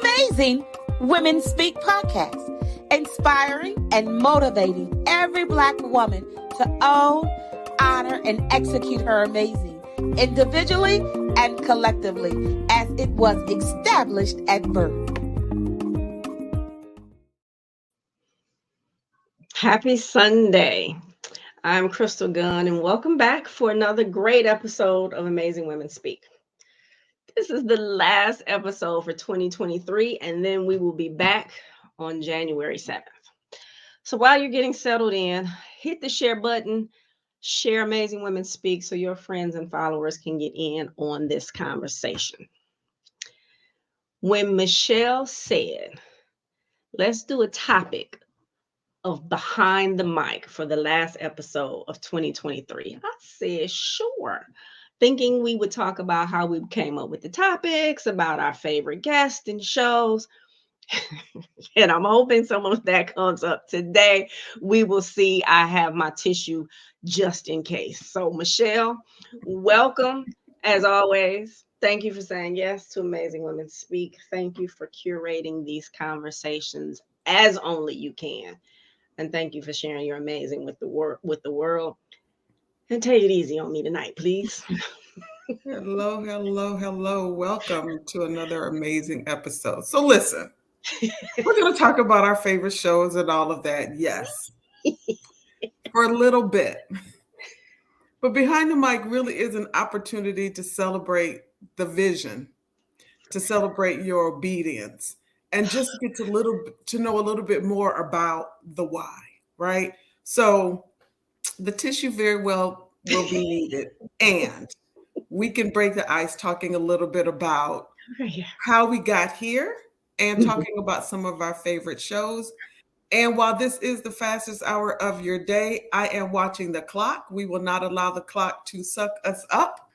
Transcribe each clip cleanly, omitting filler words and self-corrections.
Amazing Women Speak podcast, inspiring and motivating every Black woman to own, honor, and execute her amazing, individually and collectively, as it was established at birth. Happy Sunday. I'm Crystal Gunn, and welcome back for another great episode of Amazing Women Speak. This is the last episode for 2023, and then we will be back on January 7th. So while you're getting settled in, hit the share button, share Amazing Women Speak so your friends and followers can get in on this conversation. When Michele said, let's do a topic of behind the mic for the last episode of 2023, I said, sure. Thinking we would talk about how we came up with the topics, about our favorite guests and shows. And I'm hoping some of that comes up today. We will see. I have my tissue just in case. So, Michele, welcome as always. Thank you for saying yes to Amazing Women Speak. Thank you for curating these conversations as only you can. And thank you for sharing your amazing with the world. And take it easy on me tonight, please. Hello. Welcome to another amazing episode. So listen, we're going to talk about our favorite shows and all of that. Yes, for a little bit. But behind the mic really is an opportunity to celebrate the vision, to celebrate your obedience, and just get to know a little bit more about the why, right? So the tissue very well will be needed. And we can break the ice talking a little bit about how we got here and talking about some of our favorite shows. And while this is the fastest hour of your day, I am watching the clock. We will not allow the clock to suck us up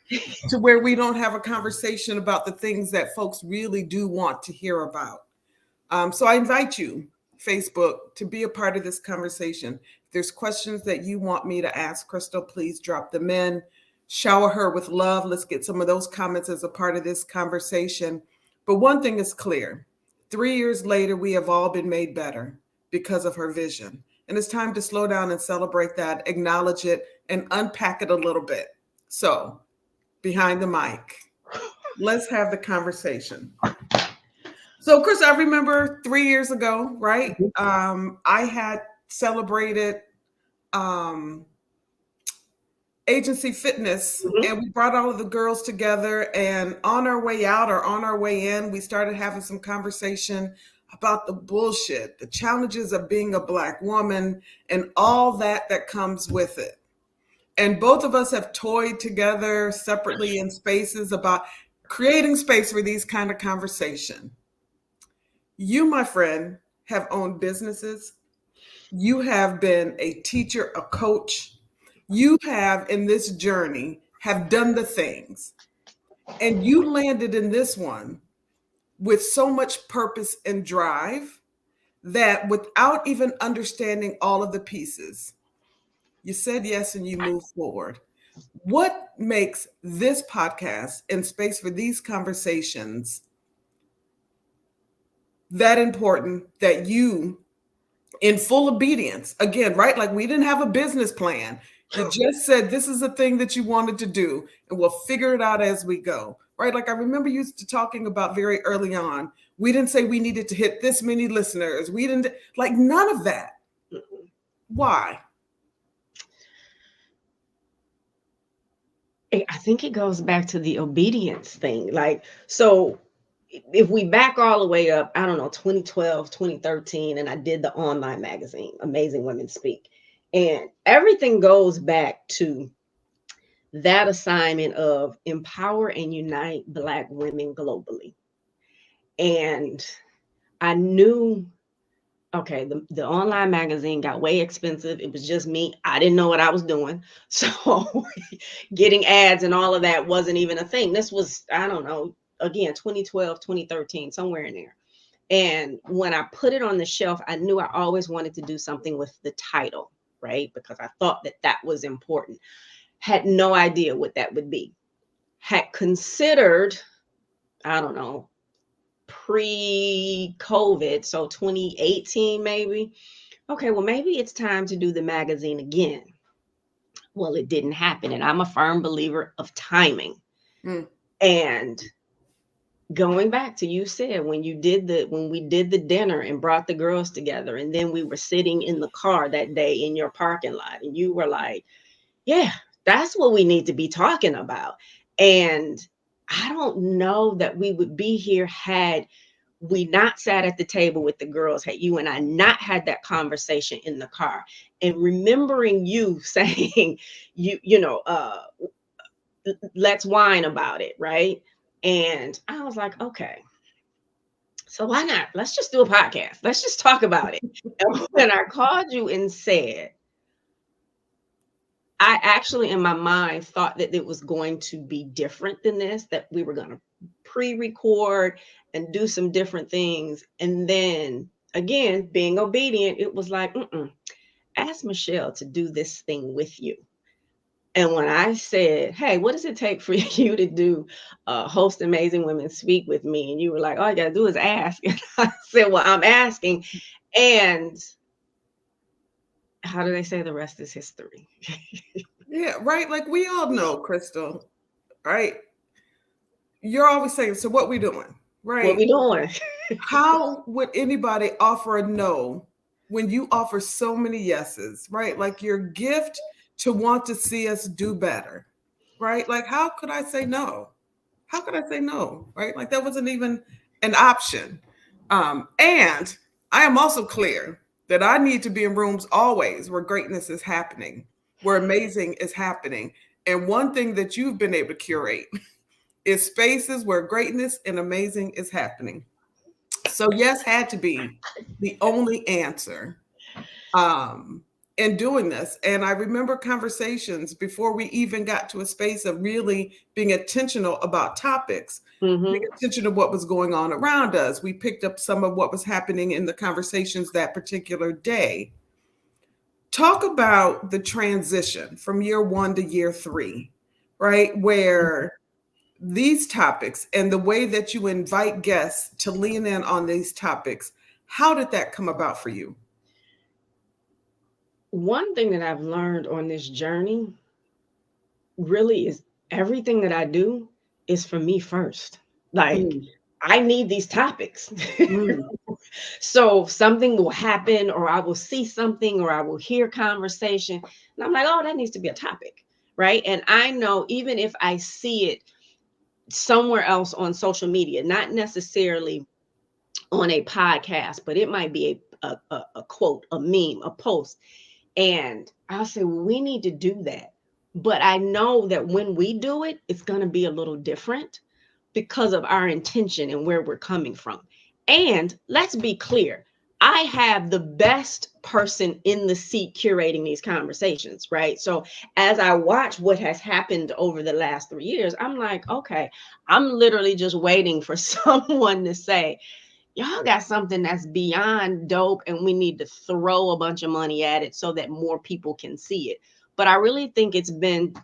to where we don't have a conversation about the things that folks really do want to hear about. So I invite you, Facebook, to be a part of this conversation. If there's questions that you want me to ask Crystal, please drop them in. Shower her with love. Let's get some of those comments as a part of this conversation. But one thing is clear. 3 years later, we have all been made better because of her vision. And it's time to slow down and celebrate that, acknowledge it, and unpack it a little bit. So, behind the mic, let's have the conversation. So, Chris, I remember 3 years ago, right? I had celebrated agency fitness, and we brought all of the girls together, and on our way out or on our way in, we started having some conversation about the bullshit, the challenges of being a Black woman, and all that comes with it. And both of us have toyed together separately in spaces about creating space for these kind of conversation. You, my friend, have owned businesses. You have been a teacher, a coach. You have, in this journey, have done the things. And you landed in this one with so much purpose and drive that without even understanding all of the pieces, you said yes and you moved forward. What makes this podcast and space for these conversations that important that you, in full obedience, again, right? Like we didn't have a business plan. You just said this is a thing that you wanted to do, and we'll figure it out as we go, right? Like I remember you talking about very early on. We didn't say we needed to hit this many listeners. We didn't, like none of that. Why? I think it goes back to the obedience thing. Like, so if we back all the way up, I don't know, 2012, 2013, and I did the online magazine, Amazing Women Speak. And everything goes back to that assignment of empower and unite Black women globally. And I knew, okay, the online magazine got way expensive. It was just me. I didn't know what I was doing. So getting ads and all of that wasn't even a thing. This was, I don't know, again, 2012, 2013, somewhere in there. And when I put it on the shelf, I knew I always wanted to do something with the title, right? Because I thought that was important. Had no idea what that would be. Had considered, I don't know, pre-COVID, so 2018 maybe. Okay, well, maybe it's time to do the magazine again. Well, it didn't happen. And I'm a firm believer of timing. Mm. And going back to, you said when we did the dinner and brought the girls together, and then we were sitting in the car that day in your parking lot, and you were like, yeah, that's what we need to be talking about. And I don't know that we would be here had we not sat at the table with the girls, had you and I not had that conversation in the car, and remembering you saying, let's whine about it, right? And I was like, okay, so why not? Let's just do a podcast. Let's just talk about it. And when I called you and said, I actually, in my mind, thought that it was going to be different than this, that we were going to pre-record and do some different things. And then again, being obedient, it was like, ask Michele to do this thing with you. And when I said, hey, what does it take for you to do host Amazing Women Speak with me? And you were like, all you got to do is ask. And I said, well, I'm asking. And how do they say the rest is history? Yeah, right. Like we all know, Crystal, right? You're always saying, so what we doing? What Right. we doing? How would anybody offer a no when you offer so many yeses, right? Like your gift to want to see us do better, right? Like, how could I say no? How could I say no, right? Like, that wasn't even an option. And I am also clear that I need to be in rooms always where greatness is happening, where amazing is happening. And one thing that you've been able to curate is spaces where greatness and amazing is happening. So yes had to be the only answer in doing this. And I remember conversations before we even got to a space of really being intentional about topics, being intentional what was going on around us. We picked up some of what was happening in the conversations that particular day. Talk about the transition from year 1 to year 3, right? Where these topics and the way that you invite guests to lean in on these topics, how did that come about for you? One thing that I've learned on this journey really is everything that I do is for me first. Like, Mm, I need these topics. mm, So something will happen, or I will see something, or I will hear conversation. And I'm like, oh, that needs to be a topic. Right. And I know even if I see it somewhere else on social media, not necessarily on a podcast, but it might be a quote, a meme, a post. And I'll say, well, we need to do that. But I know that when we do it, it's going to be a little different because of our intention and where we're coming from. And let's be clear, I have the best person in the seat curating these conversations, right? So as I watch what has happened over the last 3 years, I'm like, okay, I'm literally just waiting for someone to say, y'all got something that's beyond dope, and we need to throw a bunch of money at it so that more people can see it. But I really think it's been,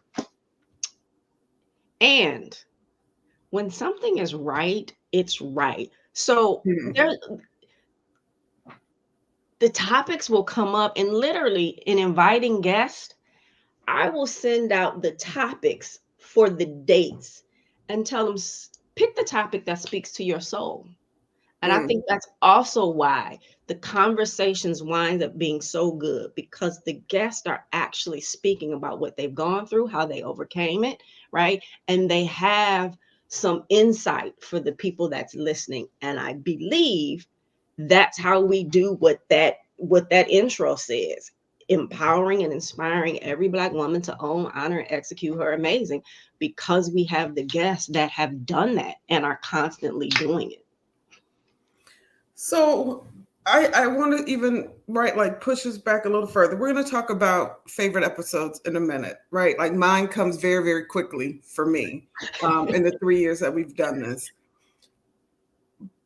and when something is right, it's right. So mm, there, the topics will come up, and literally in inviting guests, I will send out the topics for the dates and tell them, pick the topic that speaks to your soul. And I mm. think that's also why the conversations wind up being so good, because the guests are actually speaking about what they've gone through, how they overcame it, right? And they have some insight for the people that's listening. And I believe that's how we do what that intro says. Empowering and inspiring every Black woman to own, honor, and execute her amazing, because we have the guests that have done that and are constantly doing it. So I want to even right like push us back a little further. We're going to talk about favorite episodes in a minute, right? Like mine comes very, very quickly for me in the 3 years that we've done this.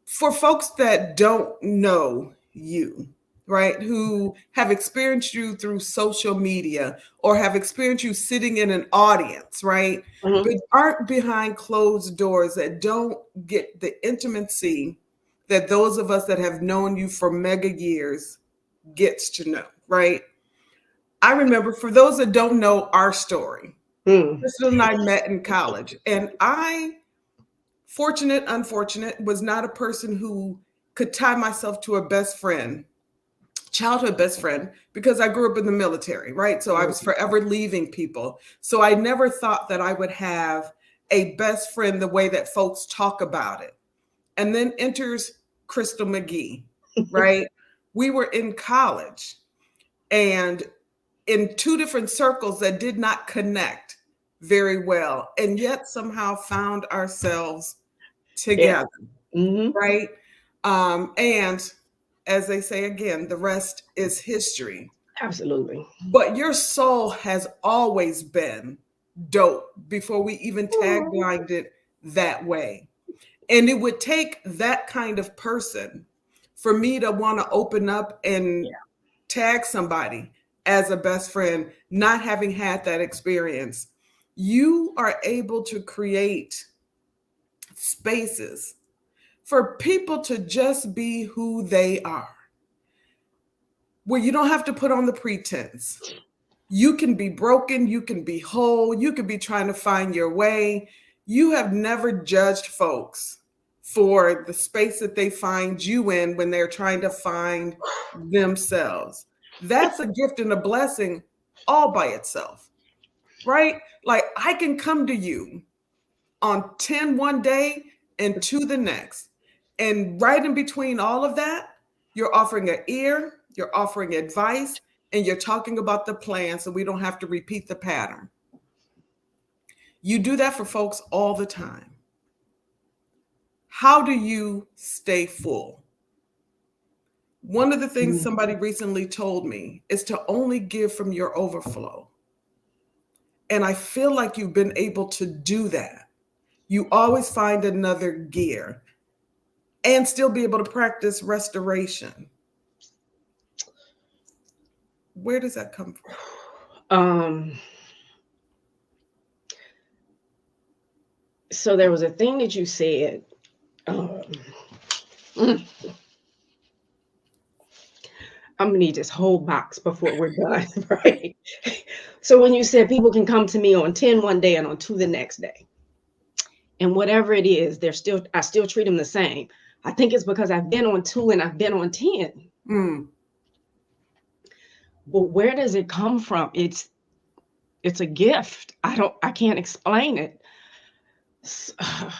For folks that don't know you, right, who have experienced you through social media or have experienced you sitting in an audience, right, but aren't behind closed doors, that don't get the intimacy that those of us that have known you for mega years gets to know, right? I remember, for those that don't know our story, Crystal and I met in college, and I, fortunate, unfortunate, was not a person who could tie myself to a best friend, childhood best friend, because I grew up in the military, right? So I was forever leaving people. So I never thought that I would have a best friend the way that folks talk about it. And then enters Crystal McGee, right? We were in college and in two different circles that did not connect very well, and yet somehow found ourselves Yeah. together, right? And as they say again, the rest is history. Absolutely. But your soul has always been dope before we even taglined it that way. And it would take that kind of person for me to want to open up and tag somebody as a best friend, not having had that experience. You are able to create spaces for people to just be who they are, where you don't have to put on the pretense. You can be broken, you can be whole, you can be trying to find your way. You have never judged folks for the space that they find you in when they're trying to find themselves. That's a gift and a blessing all by itself, right? Like, I can come to you on 10 one day and 2 the next. And right in between all of that, you're offering an ear, you're offering advice, and you're talking about the plan so we don't have to repeat the pattern. You do that for folks all the time. How do you stay full? One of the things somebody recently told me is to only give from your overflow. And I feel like you've been able to do that. You always find another gear and still be able to practice restoration. Where does that come from? So there was a thing that you said. I'm gonna need this whole box before we're done, right? So when you said people can come to me on 10 one day and on 2 the next day, and whatever it is, I still treat them the same. I think it's because I've been on 2 and I've been on 10. But where does it come from? It's a gift. I can't explain it. God.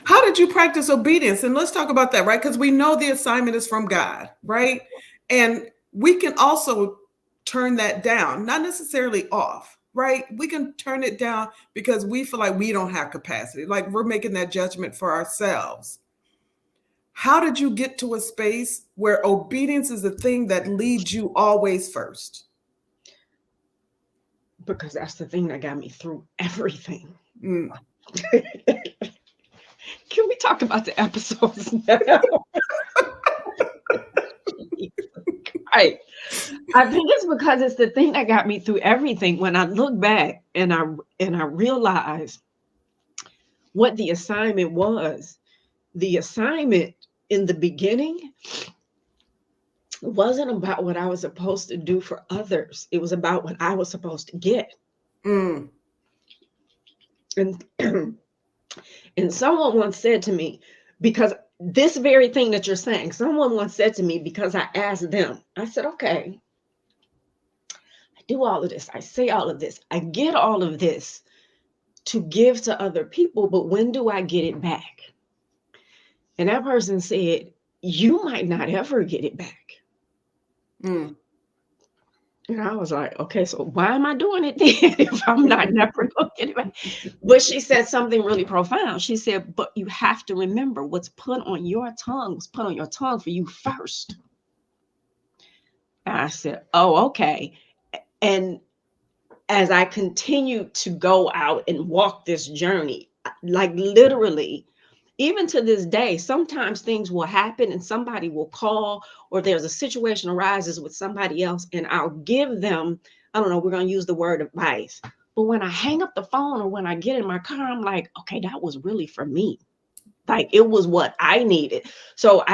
How did you practice obedience? And let's talk about that, right? Because we know the assignment is from God, right? And we can also turn that down, not necessarily off, right? We can turn it down because we feel like we don't have capacity, like we're making that judgment for ourselves. How did you get to a space where obedience is the thing that leads you always first? Because that's the thing that got me through everything. Can we talk about the episodes now? Right. I think it's because it's the thing that got me through everything. When I look back and I realize what the assignment was, the assignment in the beginning wasn't about what I was supposed to do for others. It was about what I was supposed to get. And and someone once said to me, because this very thing that you're saying, someone once said to me, because I asked them, I said, okay, I do all of this. I say all of this. I get all of this to give to other people, but when do I get it back? And that person said, you might not ever get it back. And I was like, okay, so why am I doing it then if I'm not never going to get it back? But she said something really profound. She said, but you have to remember what's put on your tongue was put on your tongue for you first. And I said, oh, okay. And as I continue to go out and walk this journey, like literally, even to this day, sometimes things will happen and somebody will call, or there's a situation arises with somebody else and I'll give them, I don't know, we're going to use the word advice. But when I hang up the phone or when I get in my car, I'm like, okay, that was really for me. Like it was what I needed. So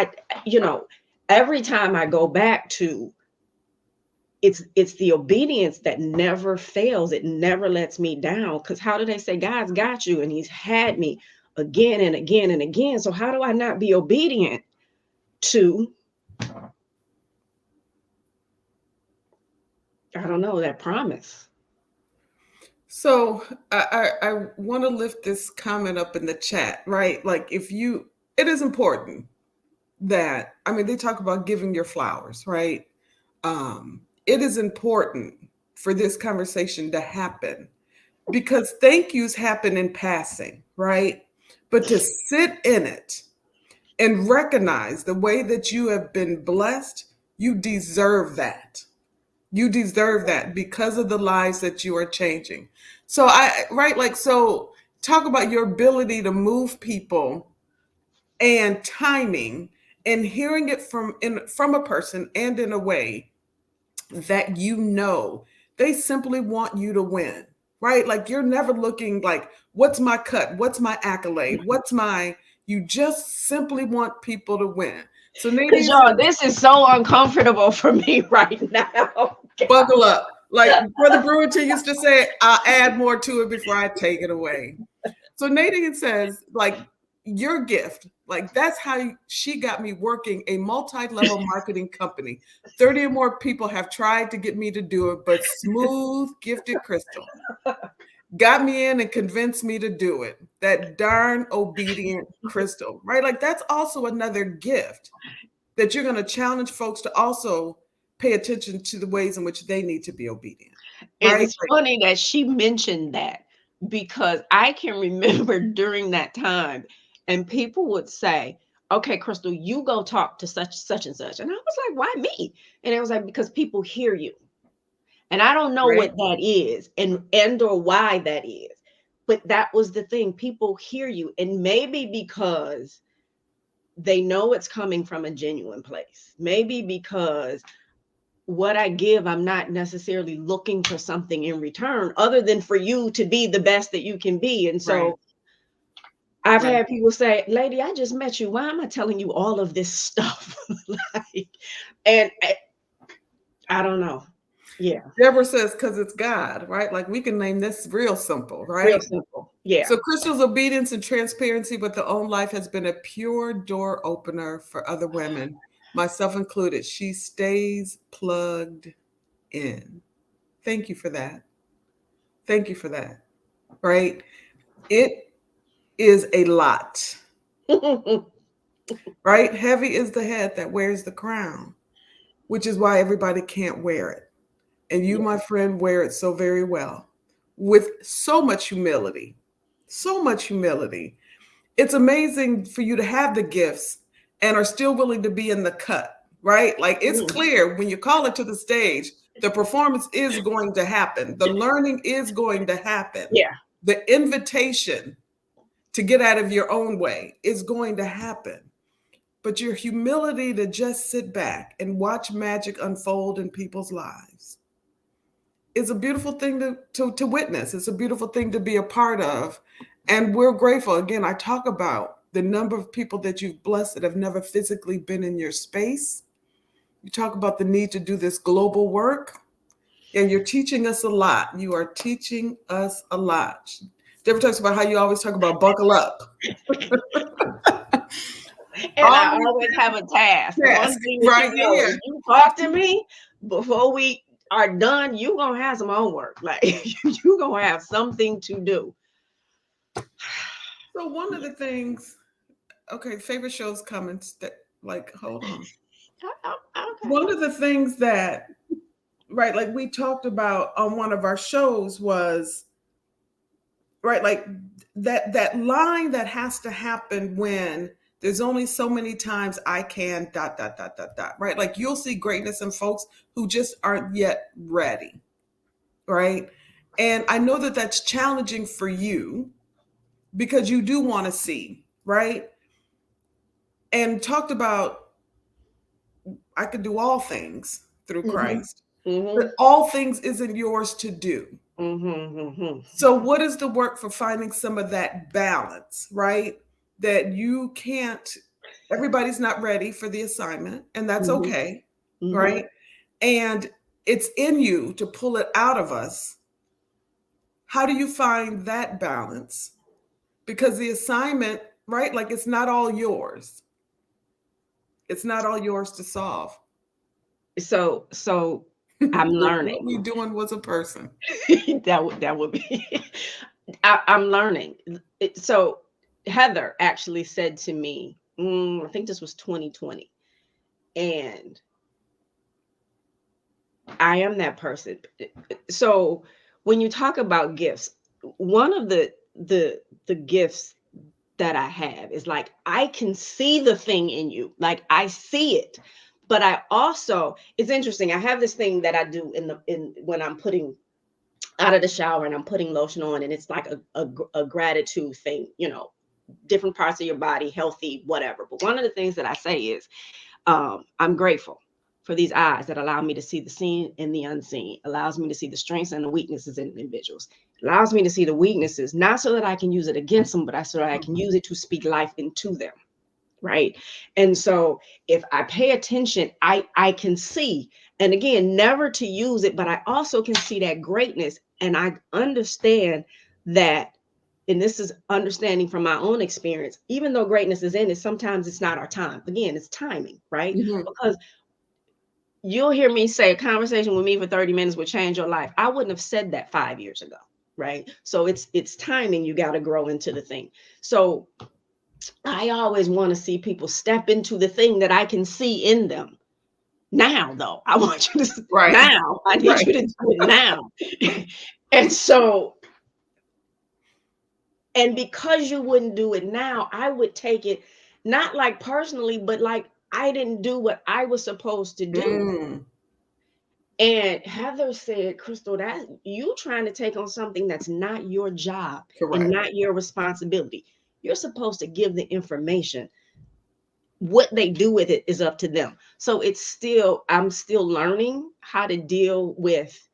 you know, every time I go back to, it's the obedience that never fails. It never lets me down. Because how do they say God's got you? And he's had me again and again and again. So how do I not be obedient to, I don't know, that promise? So I want to lift this comment up in the chat, right? Like it is important that, I mean, they talk about giving your flowers, right? It is important for this conversation to happen because thank yous happen in passing, right? But to sit in it and recognize the way that you have been blessed, you deserve that. You deserve that because of the lives that you are changing. So so talk about your ability to move people and timing and hearing it from a person and in a way that they simply want you to win, right? Like you're never looking like, what's my cut? What's my accolade? You just simply want people to win. So Because Nadine y'all, said, this is so uncomfortable for me right now. buckle up. Like Brother Brewington used to say, I'll add more to it before I take it away. So Nadine says, like, your gift, like that's how she got me working a multi-level marketing company. 30 or more people have tried to get me to do it, but smooth, gifted Crystal got me in and convinced me to do it. That darn obedient Crystal, right? Like that's also another gift that you're going to challenge folks to also pay attention to the ways in which they need to be obedient. And Right? it's funny that she mentioned that, because I can remember during that time, and people would say, okay, Crystal, you go talk to such and such. And I was like, why me? And it was like, because people hear you. And I don't know Right. what that is and or why that is. But that was the thing. People hear you. And maybe because they know it's coming from a genuine place. Maybe because what I give, I'm not necessarily looking for something in return other than for you to be the best that you can be. And so Right. I've Right. had people say, lady, I just met you. Why am I telling you all of this stuff? Like, and I don't know. Yeah. Deborah says, because it's God, right? Like we can name this real simple, Real right? simple. Yeah. So Crystal's obedience and transparency with her own life has been a pure door opener for other women, myself included. She stays plugged in. Thank you for that. Thank you for that. Right? It is a lot, right? Heavy is the head that wears the crown, which is why everybody can't wear it. And you, Yeah. my friend, wear it so very well with so much humility. So much humility. It's amazing for you to have the gifts and are still willing to be in the cut, right? Like it's clear when you call it to the stage, the performance is going to happen, the learning is going to happen, Yeah. the invitation to get out of your own way is going to happen. But your humility to just sit back and watch magic unfold in people's lives is a beautiful thing to witness. It's a beautiful thing to be a part of. And we're grateful. Again, I talk about the number of people that you've blessed that have never physically been in your space. You talk about the need to do this global work. And you're teaching us a lot. You are teaching us a lot. Deborah talks about how you always talk about buckle up. And I always have a task. Yes, One thing that right you know, here. if you talk to me before we are done, you're going to have some homework. Like you're going to have something to do. So one of the things, okay, favorite shows comments that hold on. Okay. One of the things that, right, like we talked about on one of our shows was, right, like that line that has to happen when there's only so many times I can ... right? Like you'll see greatness in folks who just aren't yet ready, right? And I know that that's challenging for you because you do want to see, right? And talked about I could do all things through Christ, but all things isn't yours to do. So what is the work for finding some of that balance, right? that you can't, everybody's not ready for the assignment, and that's Mm-hmm. okay, Mm-hmm. right? And it's in you to pull it out of us. How do you find that balance? Because the assignment, right? Like it's not all yours. It's not all yours to solve. So I'm What learning. we doing was a person. That would be. I'm learning. So Heather actually said to me, I think this was 2020, and I am that person. So when you talk about gifts, one of the gifts that I have is like I can see the thing in you. Like I see it. But I also, it's interesting. I have this thing that I do in when I'm putting out of the shower and I'm putting lotion on, and it's like a gratitude thing, different parts of your body, healthy, whatever. But one of the things that I say is, I'm grateful for these eyes that allow me to see the seen and the unseen, allows me to see the strengths and the weaknesses in individuals, allows me to see the weaknesses, not so that I can use it against them, but so that I can use it to speak life into them. Right. And so if I pay attention, I can see, and again, never to use it, but I also can see that greatness. And I understand that, and this is understanding from my own experience, even though greatness is in it, sometimes it's not our time. Again, it's timing, right? Mhm. Because you'll hear me say a conversation with me for 30 minutes would change your life. I wouldn't have said that 5 years ago. Right. So it's timing. You got to grow into the thing. So I always want to see people step into the thing that I can see in them. Now, though, I want you to Right. now. I need Right. you to do it now. And so, and because you wouldn't do it now, I would take it not like personally, but like I didn't do what I was supposed to do. Mm, And Heather said, Crystal, that you trying to take on something that's not your job and correct. not your responsibility. You're supposed to give the information. What they do with it is up to them. So I'm still learning how to deal with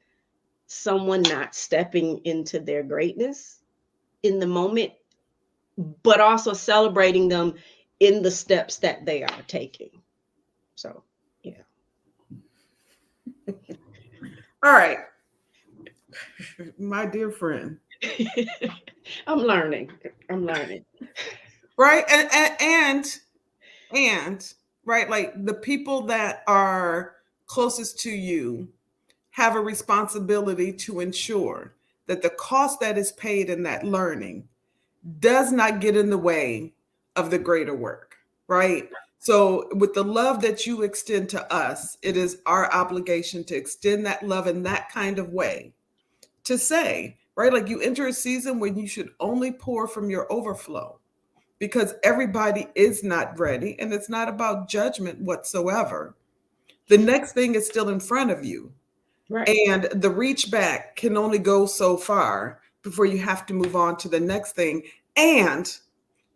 someone not stepping into their greatness in the moment, but also celebrating them in the steps that they are taking. So, yeah. All right, my dear friend. I'm learning. I'm learning. Right. And right, like the people that are closest to you have a responsibility to ensure that the cost that is paid in that learning does not get in the way of the greater work, right? So, with the love that you extend to us, it is our obligation to extend that love in that kind of way to say, right, like you enter a season when you should only pour from your overflow because everybody is not ready and it's not about judgment whatsoever. The next thing is still in front of you. Right. And the reach back can only go so far before you have to move on to the next thing and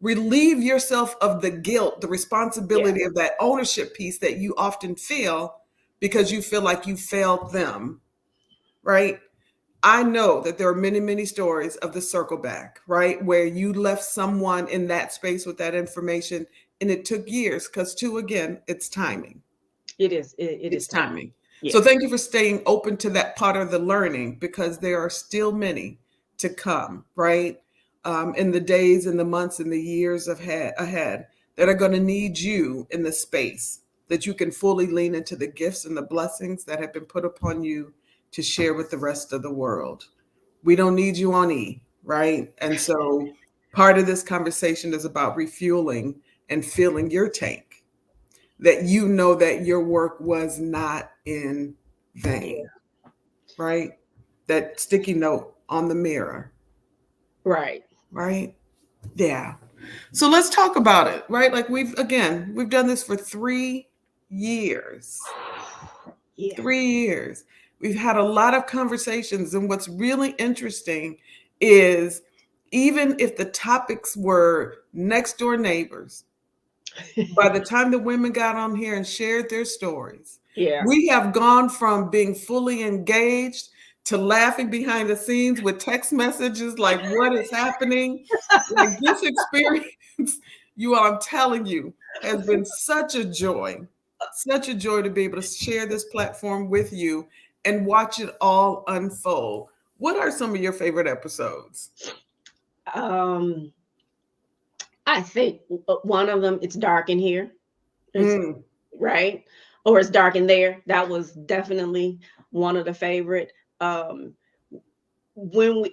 relieve yourself of the guilt, the Yeah. responsibility of that ownership piece that you often feel because you feel like you failed them, right? I know that there are many, many stories of the circle back, right? Where you left someone in that space with that information and it took years because, too, again, it's timing. It is. It It's is time. timing. So Yes. thank you for staying open to that part of the learning because there are still many to come, right? In the days and the months and the years ahead that are going to need you in the space that you can fully lean into the gifts and the blessings that have been put upon you to share with the rest of the world. We don't need you on E, right? And so part of this conversation is about refueling and filling your tank that you know that your work was not in Yeah. vain, right? That sticky note on the mirror, Right. right? Yeah. So let's talk about it, right? Like we've done this for 3 years. Yeah. 3 years. We've had a lot of conversations. And what's really interesting is even if the topics were next door neighbors, by the time the women got on here and shared their stories, Yeah. we have gone from being fully engaged to laughing behind the scenes with text messages like, what is happening? Like this experience. You all, I'm telling you, has been such a joy to be able to share this platform with you and watch it all unfold. What are some of your favorite episodes? Um, I think one of them, it's dark in here. It's Mm, right, or it's dark in there. That was definitely one of the favorite. Um, when we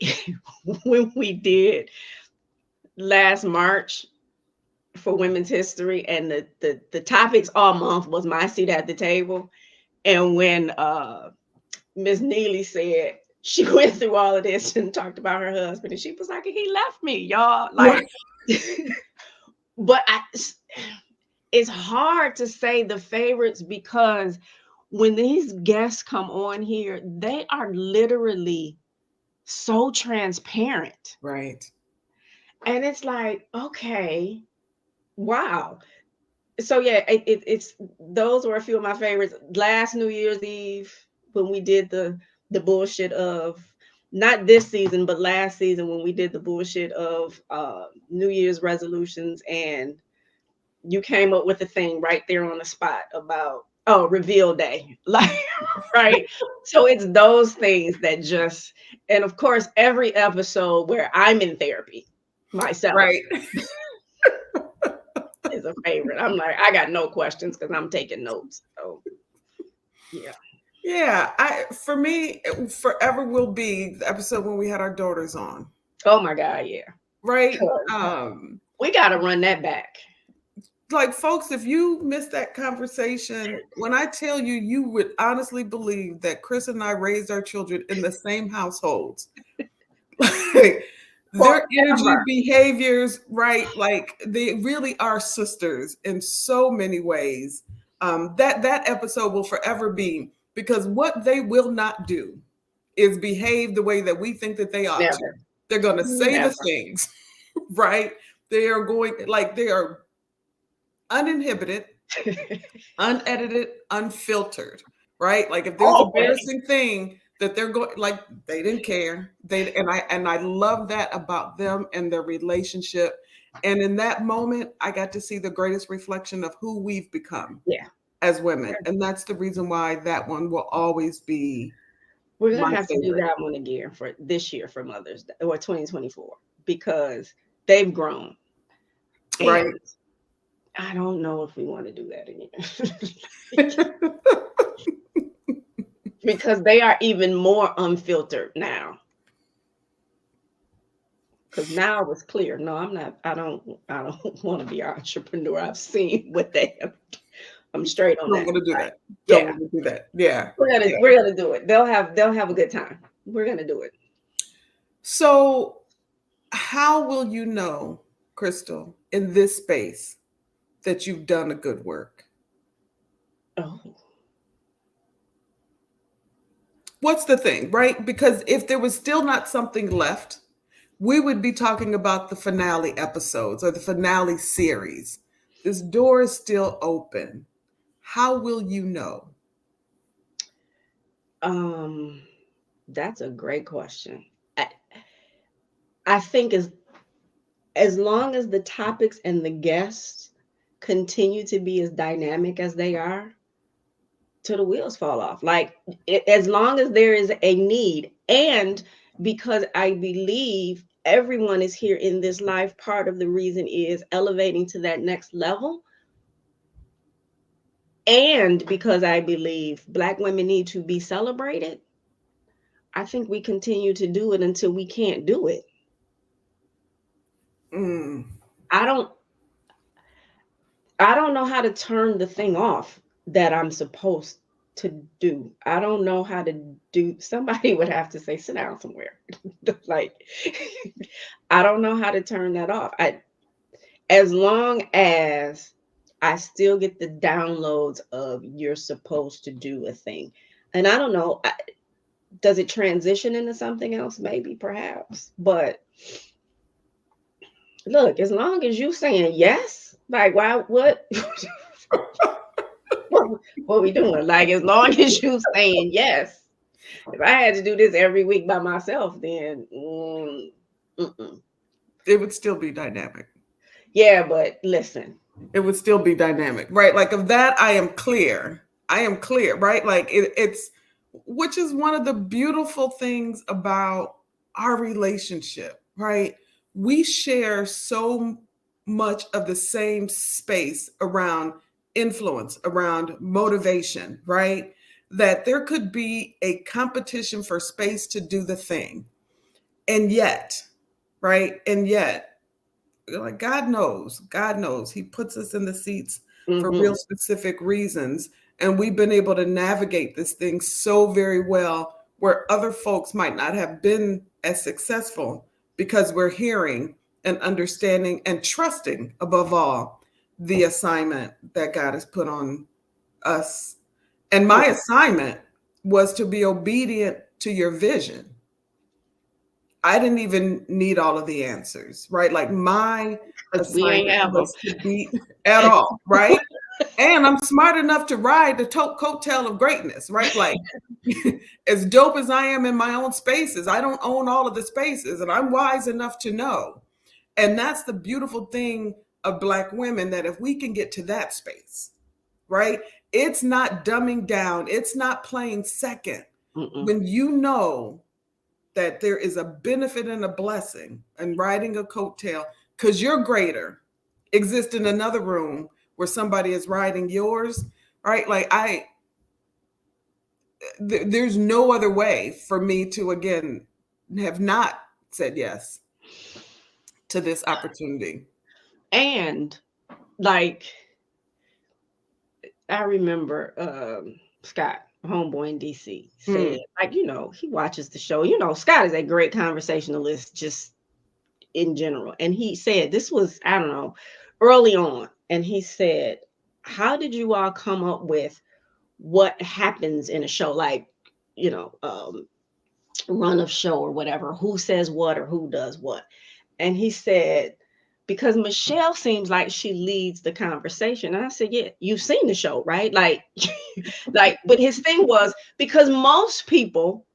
when we did last March for Women's History, and the topics all month was my seat at the table, and when Miss Neely said she went through all of this and talked about her husband, and she was like, he left me, y'all. right. Like, but it's hard to say the favorites because when these guests come on here, they are literally so transparent. Right. And it's like, okay, wow. So yeah, it's those were a few of my favorites. Last New Year's Eve, when we did the bullshit of, not this season, but last season, when we did the bullshit of New Year's resolutions, and you came up with a thing right there on the spot about, oh, reveal day. Like, right. So it's those things that just, and of course, every episode where I'm in therapy myself Right. is a favorite. I'm like, I got no questions because I'm taking notes. So yeah. Yeah. For me, it forever will be the episode when we had our daughters on. Oh my God, yeah. Right. We gotta run that back. Like, folks, if you missed that conversation, when I tell you, you would honestly believe that Chris and I raised our children in the same households. Like, their energy, Forever. behaviors, right? Like, they really are sisters in so many ways. That episode will forever be, because what they will not do is behave the way that we think that they ought to. Never. They're going to say Never. the things, right? They are going, like, they are uninhibited, unedited, unfiltered, right? Like, if there's an Always. embarrassing thing that they're going, like, they didn't care. And I love that about them and their relationship. And in that moment, I got to see the greatest reflection of who we've become Yeah. as women. And that's the reason why that one will always be We're my gonna have to do favorite. that one again for this year for Mother's Day, or 2024, because they've grown. Right. And I don't know if we want to do that again. Because they are even more unfiltered now. Because now it was clear. No, I'm not. I don't want to be an entrepreneur. I've seen what they have. I'm straight on Don't that. want to do Right? that. Yeah, Don't want to do that. Yeah. we're gonna do it. They'll have a good time. We're gonna do it. So, how will you know, Crystal, in this space that you've done a good work? Oh, What's the thing, right? Because if there was still not something left, we would be talking about the finale episodes or the finale series. This door is still open. How will you know? that's a great question. I think as long as the topics and the guests continue to be as dynamic as they are, till the wheels fall off. Like, as long as there is a need, and because I believe everyone is here in this life, part of the reason is elevating to that next level. And because I believe Black women need to be celebrated, I think we continue to do it until we can't do it. Mm. I don't know how to turn the thing off that I'm supposed to do. I don't know how to do. Somebody would have to say, sit down somewhere. Like, I don't know how to turn that off. As long as I still get the downloads of you're supposed to do a thing. And I don't know, does it transition into something else? Maybe, perhaps. But look, as long as you saying yes, like, why, what? What we doing? Like, as long as you saying yes. If I had to do this every week by myself, then It would still be dynamic. Yeah, but listen. It would still be dynamic, right? Like of that, I am clear. I am clear, right? Like it's, which is one of the beautiful things about our relationship, right? We share so much of the same space around influence, around motivation, right? That there could be a competition for space to do the thing. And yet, right? And yet, like God knows He puts us in the seats for real Mm-hmm. specific reasons. And we've been able to navigate this thing so very well where other folks might not have been as successful because we're hearing and understanding and trusting above all the assignment that God has put on us. And my assignment was to be obedient to your vision. I didn't even need all of the answers, right? Like my Because we ain't assignment have them. was to be at all, right? And I'm smart enough to ride the coattail of greatness, right? Like, as dope as I am in my own spaces, I don't own all of the spaces, and I'm wise enough to know. And that's the beautiful thing of Black women, that if we can get to that space, right? It's not dumbing down, it's not playing second. Mm-mm. When you know that there is a benefit and a blessing in riding a coattail, because your greater exists in another room where somebody is riding yours, right? Like there's no other way for me to again have not said yes to this opportunity. And like I remember Scott, homeboy in DC, said, Mm, like, he watches the show. Scott is a great conversationalist just in general. And he said, this was, I don't know, early on. And he said, how did you all come up with what happens in a show? Like, you know, um, run of show or whatever, who says what or who does what. And he said, because Michele seems like she leads the conversation. And I said, yeah, you've seen the show, right? Like, but his thing was because most people,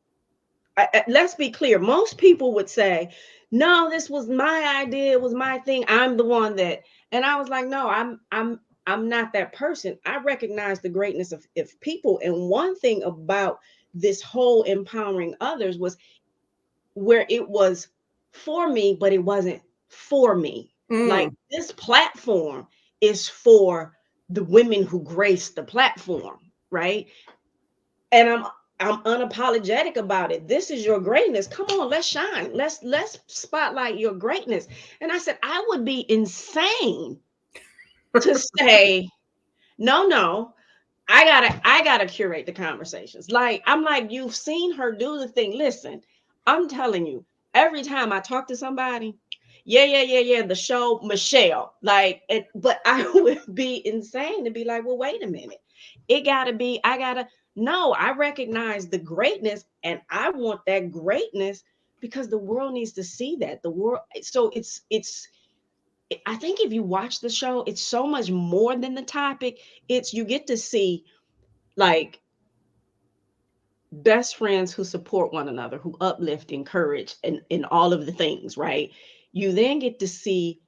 let's be clear, most people would say, no, this was my idea, it was my thing, I'm the one that, and I was like, no, I'm not that person. I recognize the greatness of people. And one thing about this whole empowering others was where it was for me, but it wasn't for me. Like mm, this platform is for the women who grace the platform, right? And I'm unapologetic about it. This is your greatness. Come on, let's shine. Let's spotlight your greatness. And I said, I would be insane to say, no, I gotta curate the conversations. Like I'm like, you've seen her do the thing. Listen, I'm telling you, every time I talk to somebody, yeah, the show Michele, like it, but I would be insane to be like, well, wait a minute. It gotta be, I gotta no, I recognize the greatness and I want that greatness because the world needs to see that. The world, so it's I think if you watch the show, it's so much more than the topic. It's you get to see like best friends who support one another, who uplift, encourage, and in all of the things, right? You then get to see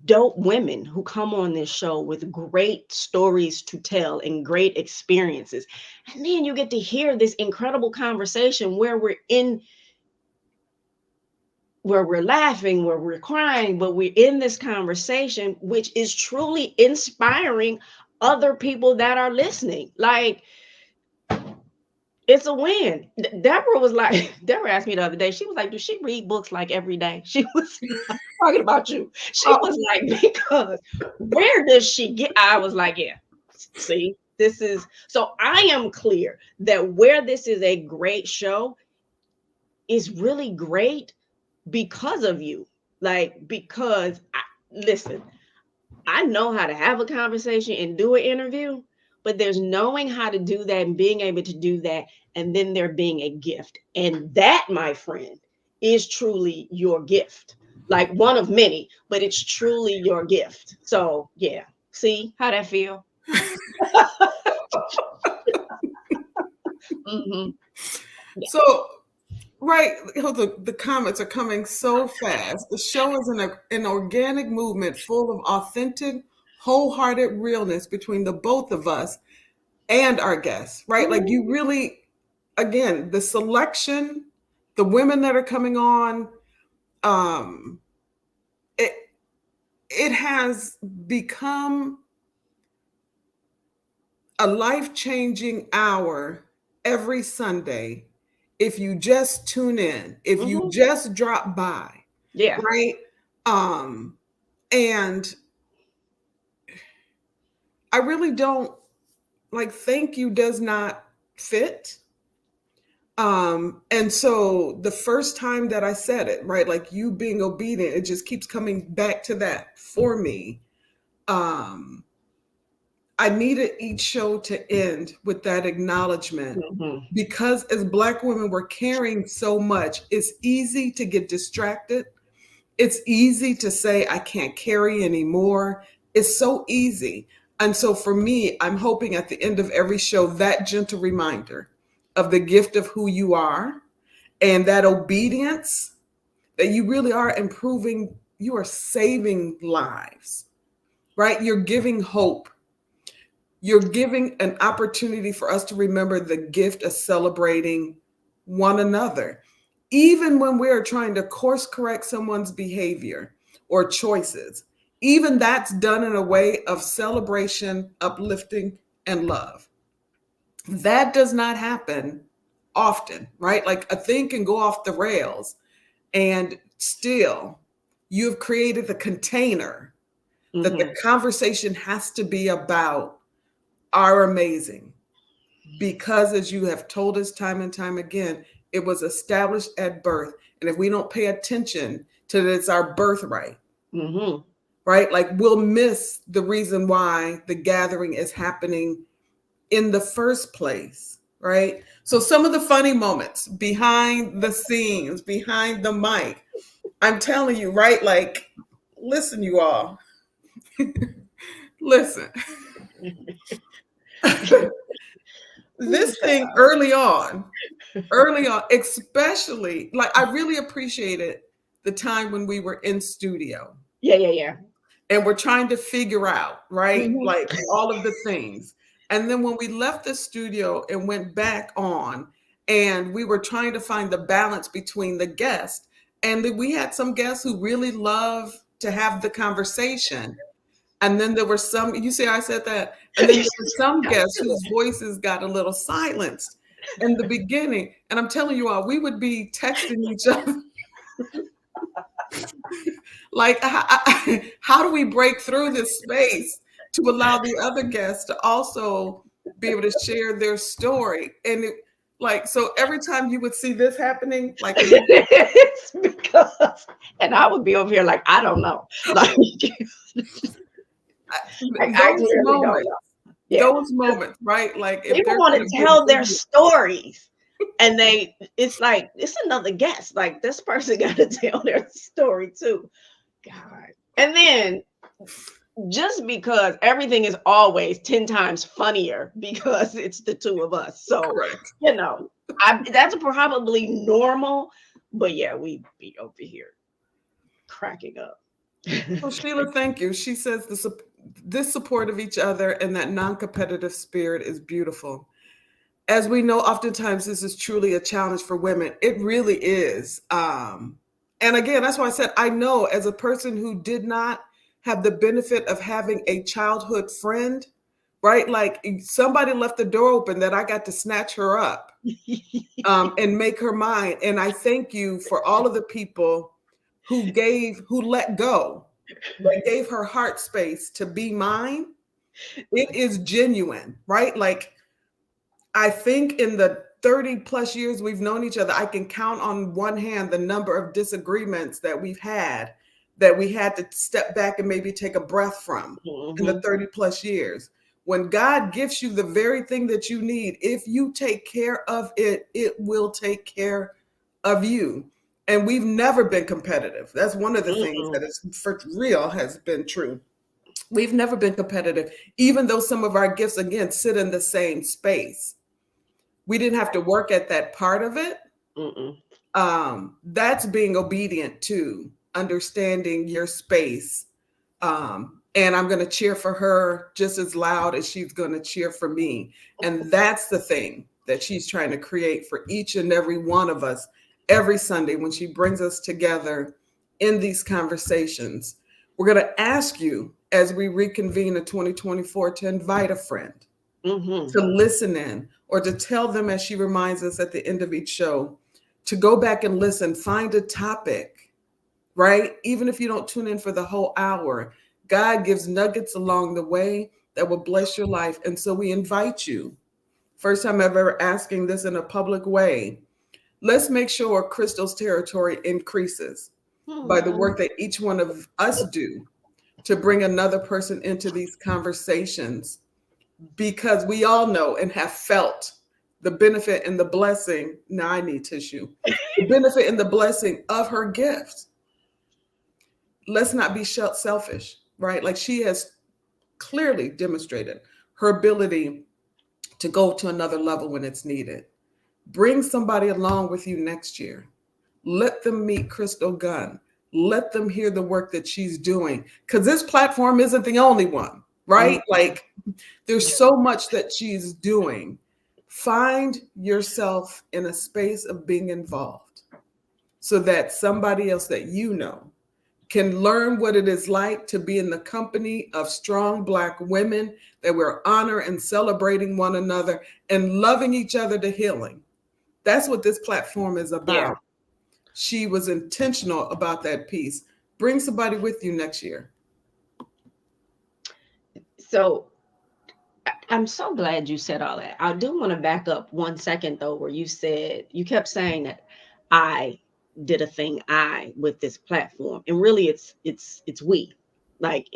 dope women who come on this show with great stories to tell and great experiences. And then you get to hear this incredible conversation where we're laughing, where we're crying, but we're in this conversation, which is truly inspiring other people that are listening. Like, it's a win. Deborah was like, Deborah asked me the other day, she was like, does she read books like every day? She was like, talking about you. She oh, was like, because where does she get? I was like, yeah, see, this is, so I am clear that where this is a great show is really great because of you. Like, because listen, I know how to have a conversation and do an interview, but there's knowing how to do that and being able to do that, and then there being a gift. And that, my friend, is truly your gift. Like one of many, but it's truly your gift. So, yeah. See how that feel? hmm Yeah. so Right. The comments are coming so fast. The show is an organic movement full of authentic, wholehearted realness between the both of us and our guests, right? Like you really, again, the selection, the women that are coming on, um, it it has become a life-changing hour every Sunday if you just tune in, if you just drop by, Yeah. right? And I really don't like thank you does not fit. And so the first time that I said it, right, like you being obedient, it just keeps coming back to that for me. Um, I needed each show to end with that acknowledgement because as Black women, we're carrying so much. It's easy to get distracted. It's easy to say, I can't carry anymore. It's so easy. And so for me, I'm hoping at the end of every show, that gentle reminder of the gift of who you are and that obedience that you really are improving, you are saving lives, right? You're giving hope. You're giving an opportunity for us to remember the gift of celebrating one another, even when we're trying to course correct someone's behavior or choices. Even that's done in a way of celebration, uplifting, and love. That does not happen often, right? Like a thing can go off the rails and still you've created the container that the conversation has to be about are amazing because, as you have told us time and time again, it was established at birth. And if we don't pay attention to that, it's our birthright, right? Like we'll miss the reason why the gathering is happening in the first place, right? So some of the funny moments behind the scenes, behind the mic, I'm telling you, right? Like, listen, you all, listen. This thing early on, especially like I really appreciated the time when we were in studio. Yeah. And we're trying to figure out, right? Like all of the things. And then when we left the studio and went back on, and we were trying to find the balance between the guests, and then we had some guests who really love to have the conversation. And then there were some, you see, I said that. And then there were some guests whose voices got a little silenced in the beginning. And I'm telling you all, we would be texting each other. Like, how do we break through this space to allow the other guests to also be able to share their story? And like, so every time you would see this happening, like, it's because, and I would be over here like, I don't know. Like, those moments, right? Like if people want to tell their stories and it's like, it's another guest. Like this person got to tell their story too. God. And then just because everything is always 10 times funnier because it's the two of us. So, correct. You know, that's probably normal, but yeah, we be over here cracking up. Well, Sheila, thank you. She says this support of each other and that non-competitive spirit is beautiful. As we know, oftentimes this is truly a challenge for women. It really is. And again, that's why I said, I know as a person who did not have the benefit of having a childhood friend, right? Like somebody left the door open that I got to snatch her up and make her mine. And I thank you for all of the people who let go, that gave her heart space to be mine. It is genuine, right? Like, I think in the 30 plus years we've known each other, I can count on one hand the number of disagreements that we've had that we had to step back and maybe take a breath from in the 30 plus years. When God gives you the very thing that you need, if you take care of it, it will take care of you. And we've never been competitive. That's one of the things that is for real has been true. We've never been competitive, even though some of our gifts, again, sit in the same space. We didn't have to work at that part of it. Mm-mm. That's being obedient to understanding your space. And I'm going to cheer for her just as loud as she's going to cheer for me. And that's the thing that she's trying to create for each and every one of us every Sunday when she brings us together in these conversations. We're going to ask you as we reconvene in 2024 to invite a friend, Mm-hmm. to listen in, or to tell them, as she reminds us at the end of each show, to go back and listen, find a topic, right? Even if you don't tune in for the whole hour, God gives nuggets along the way that will bless your life. And so we invite you, first time I've ever asking this in a public way, let's make sure Crystal's territory increases by the Mm-hmm. work that each one of us do to bring another person into these conversations, because we all know and have felt the benefit and the blessing. Now I need tissue. The benefit and the blessing of her gift. Let's not be selfish, right? Like, she has clearly demonstrated her ability to go to another level when it's needed. Bring somebody along with you next year. Let them meet Crystal Gunn. Let them hear the work that she's doing, because this platform isn't the only one, right? Like, there's so much that she's doing. Find yourself in a space of being involved so that somebody else that you know can learn what it is like to be in the company of strong Black women, that we're honoring and celebrating one another and loving each other to healing. That's what this platform is Yeah. about. She was intentional about that piece. Bring somebody with you next year. So I'm so glad you said all that. I do want to back up 1 second though, where you kept saying that I did a thing with this platform, and really it's we. Like,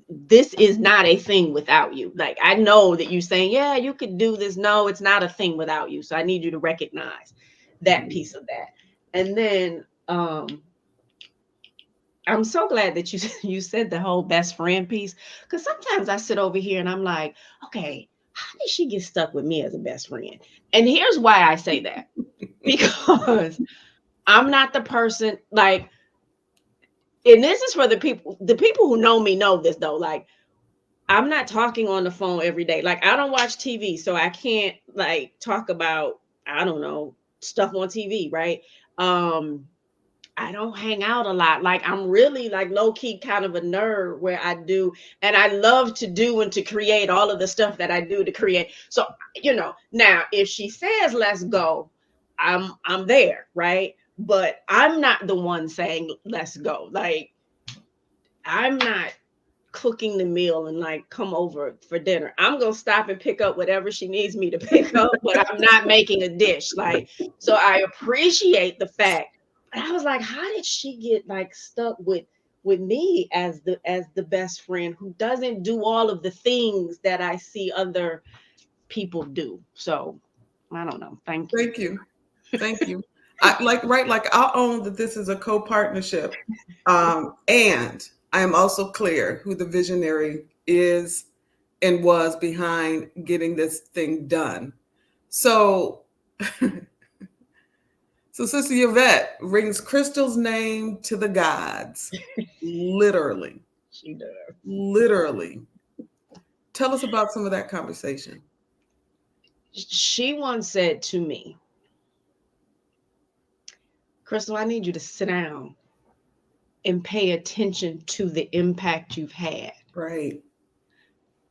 this is not a thing without you. Like, I know that you saying, yeah, you could do this. No, it's not a thing without you. So I need you to recognize that piece of that. And then I'm so glad that you said the whole best friend piece, because sometimes I sit over here and I'm like, okay, how did she get stuck with me as a best friend? And here's why I say that, because I'm not the person, like, and this is for the people who know me know this though, like, I'm not talking on the phone every day. Like, I don't watch TV, so I can't like talk about, I don't know, stuff on TV, right? I don't hang out a lot. Like, I'm really like low key kind of a nerd where I do, and I love to do and to create all of the stuff that I do to create. So, now if she says let's go, I'm there, right? But I'm not the one saying let's go. Like, I'm not cooking the meal and like come over for dinner. I'm gonna stop and pick up whatever she needs me to pick up, but I'm not making a dish. Like, so I appreciate the fact. But I was like, how did she get like stuck with me as the best friend who doesn't do all of the things that I see other people do? So I don't know. Thank you. Thank you. Thank you. Like, I'll own that this is a co-partnership. And I am also clear who the visionary is and was behind getting this thing done. So, so Sister Yvette rings Crystal's name to the gods. Literally. She does. Literally. Tell us about some of that conversation. She once said to me, Crystal, I need you to sit down and pay attention to the impact you've had. Right.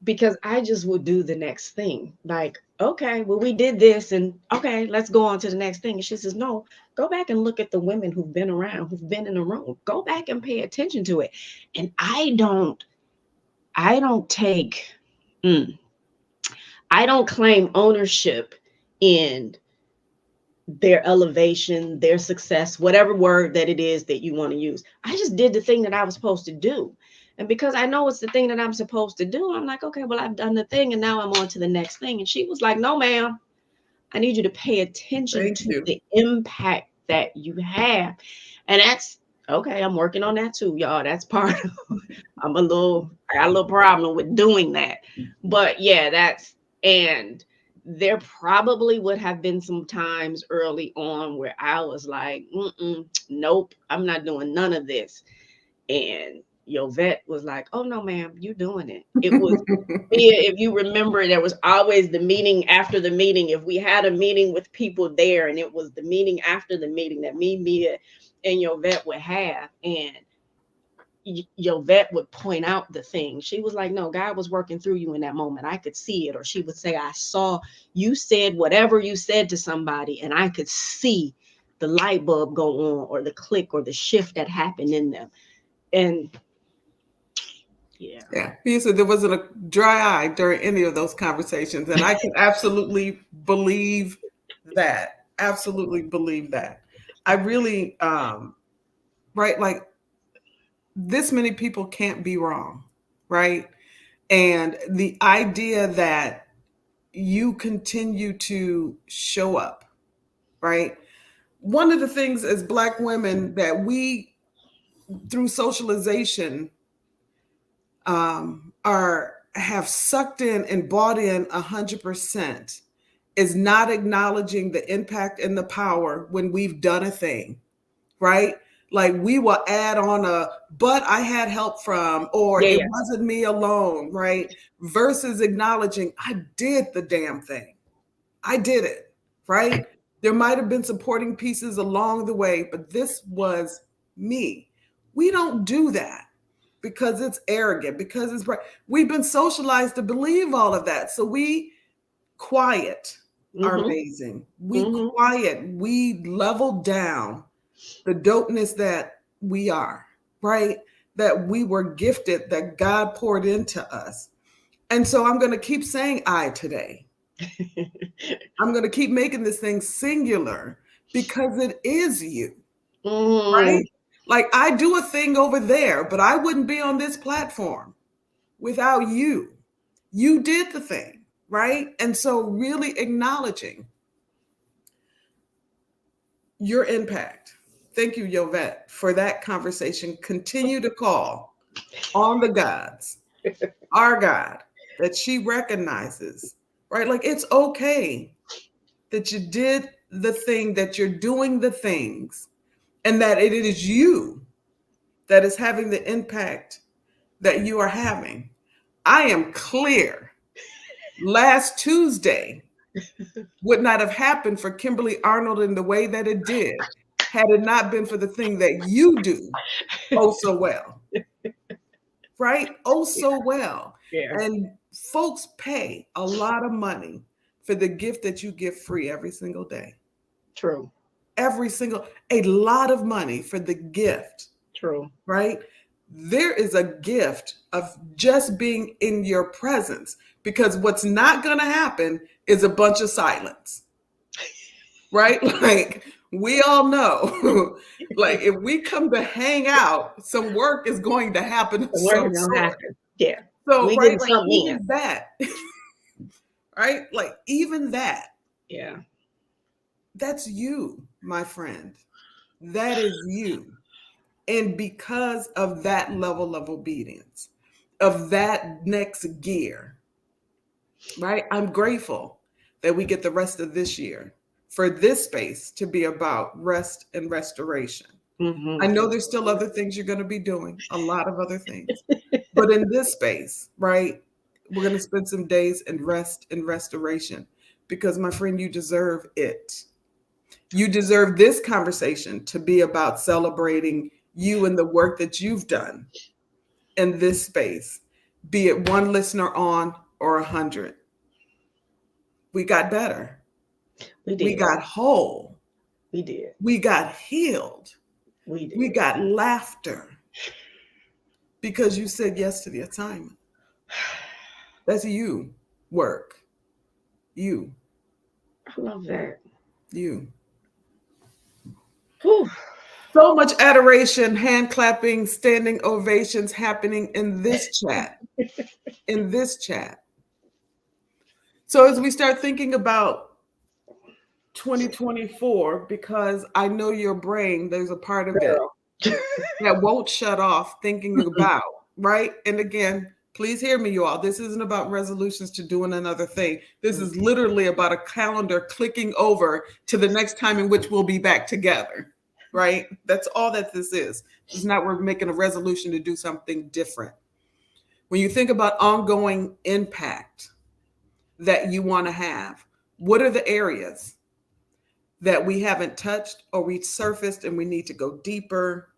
Because I just would do the next thing. Like, okay, well, we did this, and okay, let's go on to the next thing. And she says, no, go back and look at the women who've been around, who've been in the room. Go back and pay attention to it. And I don't take, I don't claim ownership in their elevation, their success, whatever word that it is that you want to use. I just did the thing that I was supposed to do. And because I know it's the thing that I'm supposed to do, I'm like, okay, well, I've done the thing and now I'm on to the next thing. And she was like, no, ma'am, I need you to pay attention Thank to you. the impact that you have. And that's okay. I'm working on that too, y'all. That's part of, I got a little problem with doing that. But yeah, and there probably would have been some times early on where I was like, nope, I'm not doing none of this. And your vet was like, oh no, ma'am, you doing it. It was, if you remember, there was always the meeting after the meeting. If we had a meeting with people there, and it was the meeting after the meeting that me, Mia, and your vet would have, and your vet would point out the thing. She was like, no, God was working through you in that moment. I could see it. Or she would say, I saw you said whatever you said to somebody, and I could see the light bulb go on, or the click, or the shift that happened in them. And yeah, he said there wasn't a dry eye during any of those conversations, and I can absolutely believe that. Absolutely believe that. I really, right, like this many people can't be wrong, right? And the idea that you continue to show up, right? One of the things as Black women that we, through socialization, are have sucked in and bought in 100% is not acknowledging the impact and the power when we've done a thing, right? Like we will add on but I had help from, or it wasn't me alone, right? Versus acknowledging I did the damn thing. I did it, right? There might have been supporting pieces along the way, but this was me. We don't do that because it's arrogant, because it's we've been socialized to believe all of that. So we quiet are amazing. We quiet, we level down the dopeness that we are, right? That we were gifted, that God poured into us. And so I'm going to keep saying I today. I'm going to keep making this thing singular because it is you, right? Like I do a thing over there, but I wouldn't be on this platform without you. You did the thing, right? And so really acknowledging your impact. Thank you, Yovette, for that conversation. Continue to call on the gods, our God, that she recognizes, right? Like it's okay that you did the thing, that you're doing the things, and that it is you that is having the impact that you are having. I am clear. Last Tuesday would not have happened for Kimberly Arnold in the way that it did had it not been for the thing that you do oh so well. Right? Oh so well. Yeah. And folks pay a lot of money for the gift that you give free every single day. True. A lot of money for the gift. True. Right? There is a gift of just being in your presence, because what's not going to happen is a bunch of silence. Right? Like we all know, like if we come to hang out, some work is going to happen of some sort. Yeah. So we right, like even in. That, right? Like even that. Yeah. That's you, my friend. That is you. And because of that level of obedience, of that next gear, right? I'm grateful that we get the rest of this year for this space to be about rest and restoration. I know there's still other things you're going to be doing, a lot of other things. But in this space, right, we're going to spend some days in rest and restoration because, my friend, you deserve it. You deserve this conversation to be about celebrating you and the work that you've done in this space, be it one listener on or 100. We got better. We did. We got whole. We did. We got healed. We did. We got laughter because you said yes to the assignment. That's you work. You. I love that. You. Whew. So much adoration, hand clapping, standing ovations happening in this chat. In this chat. So as we start thinking about 2024, because I know your brain, there's a part of it that won't shut off thinking about, right? And again, Please hear me, you all. This isn't about resolutions to doing another thing. This is literally about a calendar clicking over to the next time in which we'll be back together, right? That's all that this is. It's not we're making a resolution to do something different. When you think about ongoing impact that you want to have, what are the areas that we haven't touched or we surfaced and we need to go deeper?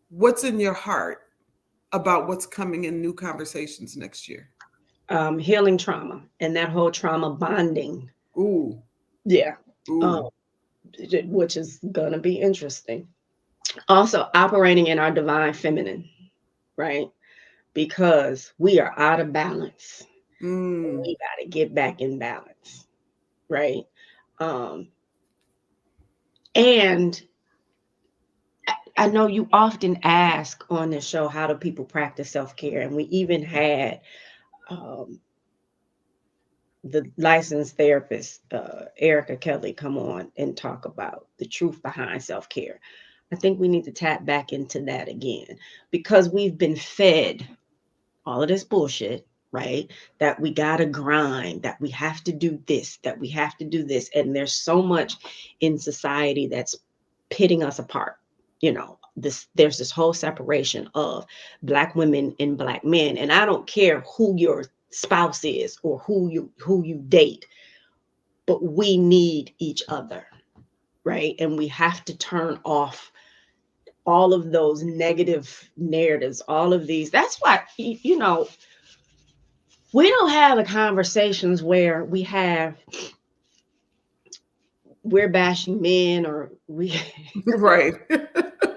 What's in your heart about what's coming in new conversations next year? Healing trauma and that whole trauma bonding. Ooh. Yeah. Ooh. Which is going to be interesting. Also, operating in our divine feminine, right? Because we are out of balance. We got to get back in balance, right? And I know you often ask on this show, how do people practice self-care? And we even had the licensed therapist, Erica Kelly, come on and talk about the truth behind self-care. I think we need to tap back into that again, because we've been fed all of this bullshit, right? That we got to grind, that we have to do this, that we have to do this. And there's so much in society that's pitting us apart. You know, there's this whole separation of Black women and Black men. And I don't care who your spouse is or who you date, but we need each other, right? And we have to turn off all of those negative narratives, all of these. That's why, you know, we don't have the conversations where we're bashing men or we Right.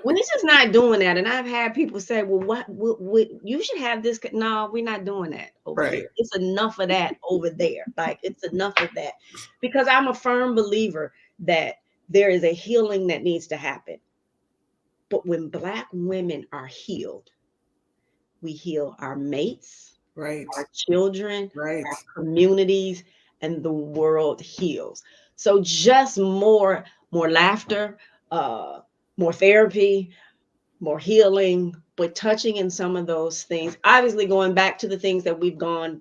we're just not doing that. And I've had people say, well, what you should have this. No, we're not doing that over Right. here. It's enough of that over there. Like, it's enough of that, because I'm a firm believer that there is a healing that needs to happen. But when Black women are healed, we heal our mates, Right. our children, Right. our communities, and the world heals. So just more laughter, more therapy, more healing, but touching in some of those things. Obviously, going back to the things that we've gone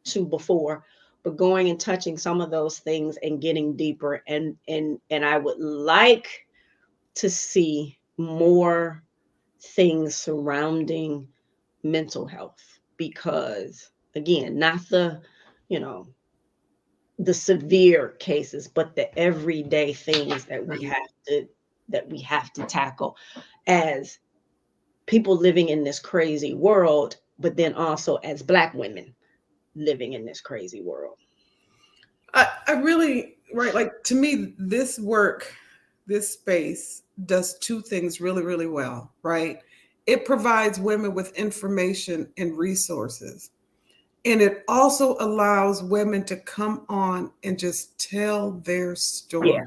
to before, but going and touching some of those things and getting deeper. And I would like to see more things surrounding mental health, because again, not the, you know, the severe cases, but the everyday things that we have to tackle as people living in this crazy world, but then also as Black women living in this crazy world. I really, right, like, to me, this work, this space does two things really, really well, right? It provides women with information and resources. And it also allows women to come on and just tell their story,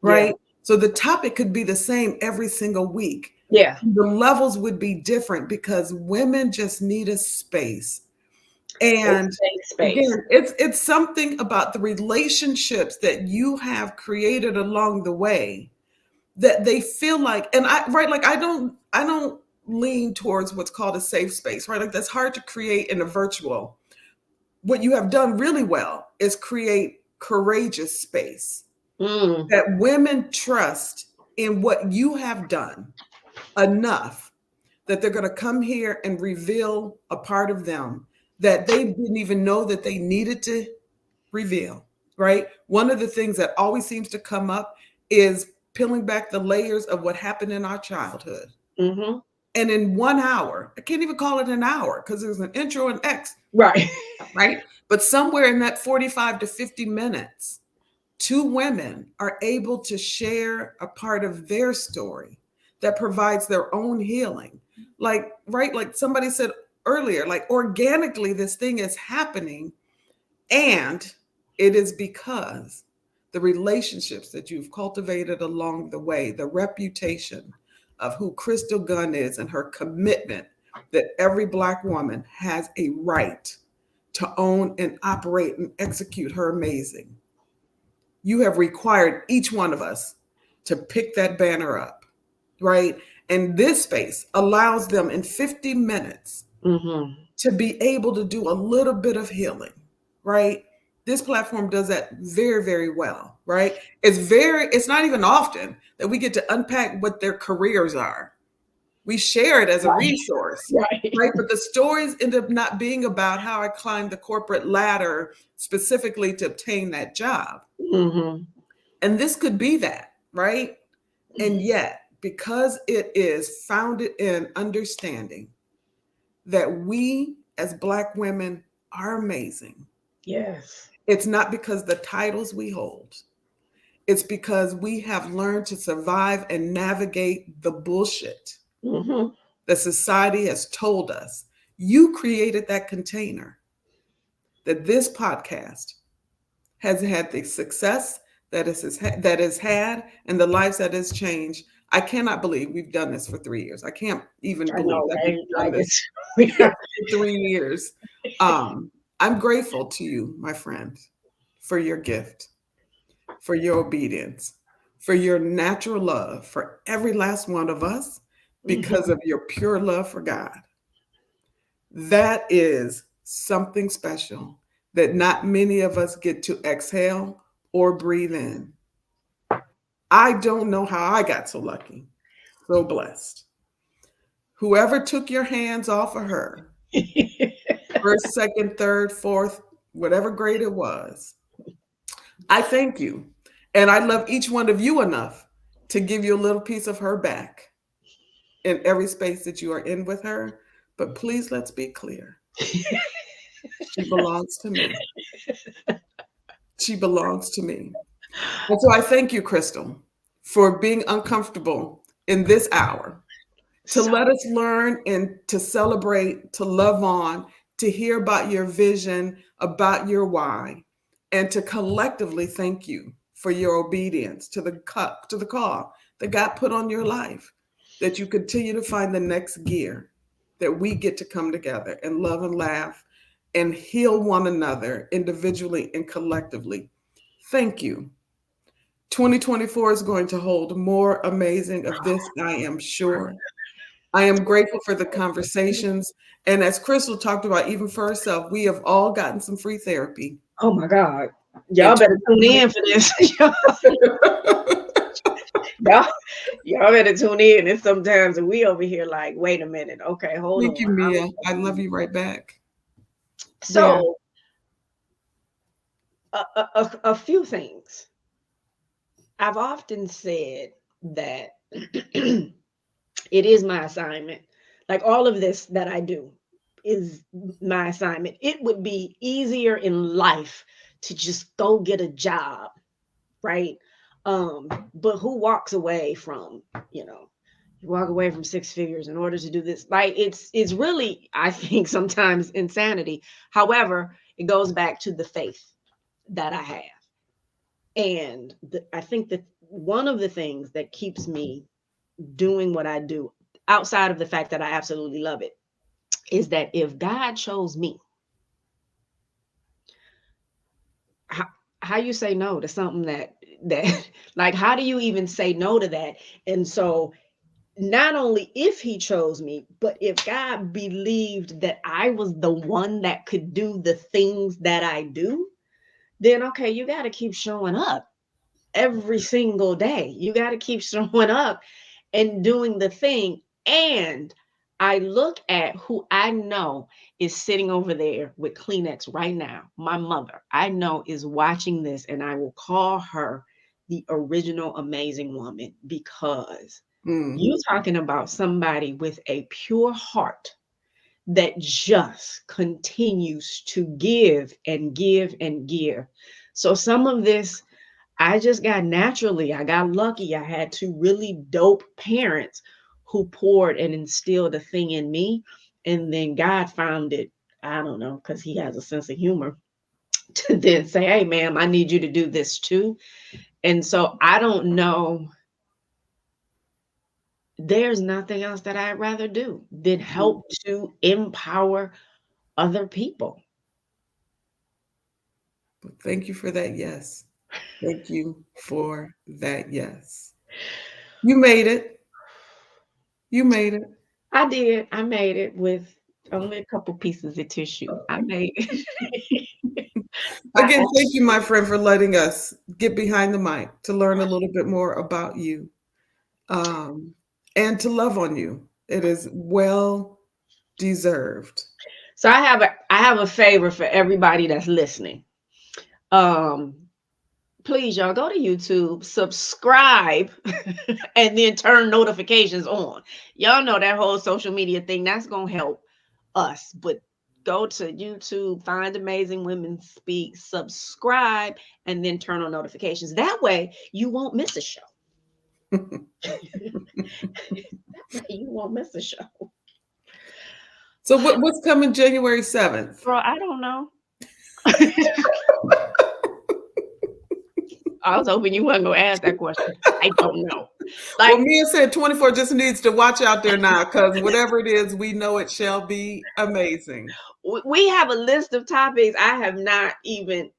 right? Yeah. So the topic could be the same every single week. Yeah. The levels would be different because women just need a space. And again, it's something about the relationships that you have created along the way that they feel like, and I don't lean towards what's called a safe space, right? Like, that's hard to create in a virtual. What you have done really well is create courageous space that women trust in what you have done enough that they're going to come here and reveal a part of them that they didn't even know that they needed to reveal, right? One of the things that always seems to come up is peeling back the layers of what happened in our childhood. Mm-hmm. And in 1 hour, I can't even call it an hour because there's an intro and X. Right. Right. But somewhere in that 45 to 50 minutes, two women are able to share a part of their story that provides their own healing. Like, right, like somebody said earlier, like, organically, this thing is happening. And it is because the relationships that you've cultivated along the way, the reputation of who Crystal Gunn is and her commitment that every Black woman has a right to own and operate and execute her amazing. You have required each one of us to pick that banner up, right? And this space allows them in 50 minutes to be able to do a little bit of healing, right? This platform does that very, very well, right? It's not even often that we get to unpack what their careers are. We share it as a Right. resource, Right. right? But the stories end up not being about how I climbed the corporate ladder specifically to obtain that job. Mm-hmm. And this could be that, right? And yet, because it is founded in understanding that we as Black women are amazing, Yes. it's not because the titles we hold, it's because we have learned to survive and navigate the bullshit Mm-hmm. that society has told us. You created that container that this podcast has had the success that has had and the lives that has changed. I cannot believe we've done this for 3 years. I can't even I believe know, that we've right? done Like this it's we for are. 3 years. I'm grateful to you, my friend, for your gift, for your obedience, for your natural love for every last one of us because Mhm. of your pure love for God. That is something special that not many of us get to exhale or breathe in. I don't know how I got so lucky, so blessed. Whoever took your hands off of her, first, second, third, fourth, whatever grade it was, I thank you. And I love each one of you enough to give you a little piece of her back in every space that you are in with her. But please, let's be clear. She belongs to me. She belongs to me. And so I thank you, Crystal, for being uncomfortable in this hour to So, let us learn and to celebrate, to love on, to hear about your vision, about your why, and to collectively thank you for your obedience to the call that God put on your life, that you continue to find the next gear, that we get to come together and love and laugh and heal one another individually and collectively. Thank you. 2024 is going to hold more amazing of this, I am sure. I am grateful for the conversations. And as Crystal talked about, even for herself, we have all gotten some free therapy. oh my God. In Y'all better tune in for this. y'all, y'all better tune in. And sometimes we over here like, wait a minute. Okay, hold Thank on. you, Mia. I love you right back. Yeah. So a few things. I've often said that it is my assignment. Like all of this that I do is my assignment. It would be easier in life to just go get a job, right? But who walks away from, you know, you walk away from six figures in order to do this? Like it's really, I think, sometimes insanity. However, it goes back to the faith that I have. And I think that one of the things that keeps me doing what I do, outside of the fact that I absolutely love it, is that if God chose me, how, how you say no to something that like how do you even say no to that? And so not only if he chose me, but if God believed that I was the one that could do the things that I do, then okay, you got to keep showing up every single day. You got to keep showing up and doing the thing. And I look at who I know is sitting over there with Kleenex right now. My mother, I know, is watching this, and I will call her the original amazing woman because Mm. you talking about somebody with a pure heart that just continues to give and give and give. So some of this I just got naturally, I got lucky. I had two really dope parents who poured and instilled a thing in me. And then God found it, I don't know, because he has a sense of humor to then say, hey, ma'am, I need you to do this too. And so I don't know. There's nothing else that I'd rather do than Mm. help to empower other people. But thank you for that. Yes. Thank you for that. Yes. You made it. You made it. I did. I made it with Only a couple pieces of tissue. I made. Again, thank you, my friend, for letting us get behind the mic to learn a little bit more about you, and to love on you. It is well deserved. So I have a favor for everybody that's listening. Um, please, y'all go to YouTube, subscribe, and then turn notifications on. Y'all know that whole social media thing, that's gonna help us. But go to YouTube, find Amazing Women Speak, subscribe, and then turn on notifications. That way you won't miss a show. You won't miss a show. So what's coming January 7th? Bro, I don't know. I was hoping you weren't going to ask that question. I don't know. Like, well, Mia said 24 just needs to watch out there now, because whatever it is, we know it shall be amazing. We have a list of topics. I have not even,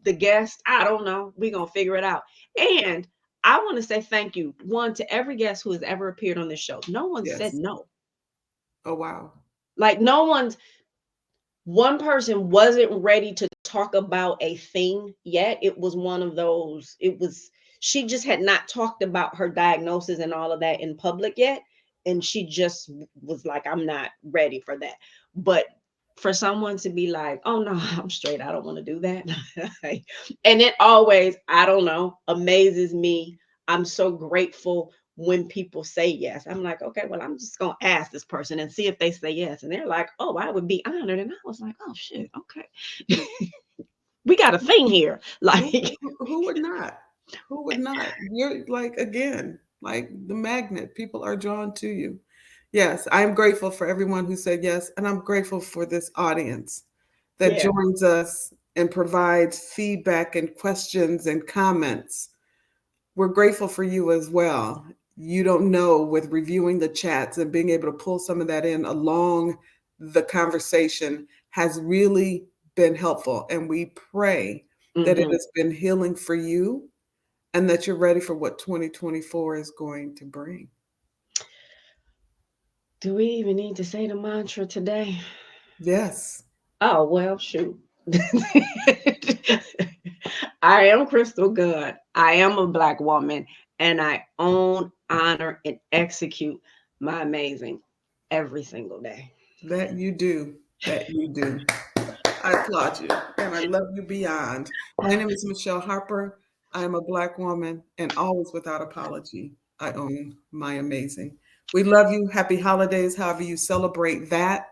the guest, I don't know. We're going to figure it out. And I want to say thank you, one, to every guest who has ever appeared on this show. No one said no. Oh, wow. Like one person wasn't ready to talk about a thing yet. It was one of those, she just had not talked about her diagnosis and all of that in public yet. And she just was like, I'm not ready for that. But for someone to be like, oh no, I'm straight, I don't want to do that. And it always, I don't know, amazes me. I'm so grateful when people say yes. I'm like, okay, well, I'm just going to ask this person and see if they say yes. And they're like, oh, I would be honored. And I was like, oh shit, okay. We got a thing here. Like, who would not? Who would not? You're like, again, like the magnet. People are drawn to you. Yes, I'm grateful for everyone who said yes. And I'm grateful for this audience that joins us and provides feedback and questions and comments. We're grateful for you as well. You don't know, with reviewing the chats and being able to pull some of that in along the conversation has really been helpful. And we pray that it has been healing for you and that you're ready for what 2024 is going to bring. Do we even need to say the mantra today? Yes. Oh, well, shoot. I am Crystal Good. I am a Black woman, and I own, honor, and execute my amazing every single day. That you do. That you do. I applaud you, and I love you beyond. My name is Michele Harper. I am a Black woman, and always without apology, I own my amazing. We love you. Happy holidays, however you celebrate that.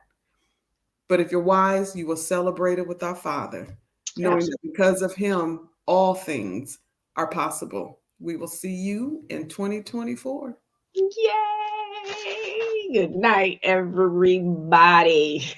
But if you're wise, you will celebrate it with our Father, knowing that because of Him, all things are possible. We will see you in 2024. Yay! Good night, everybody.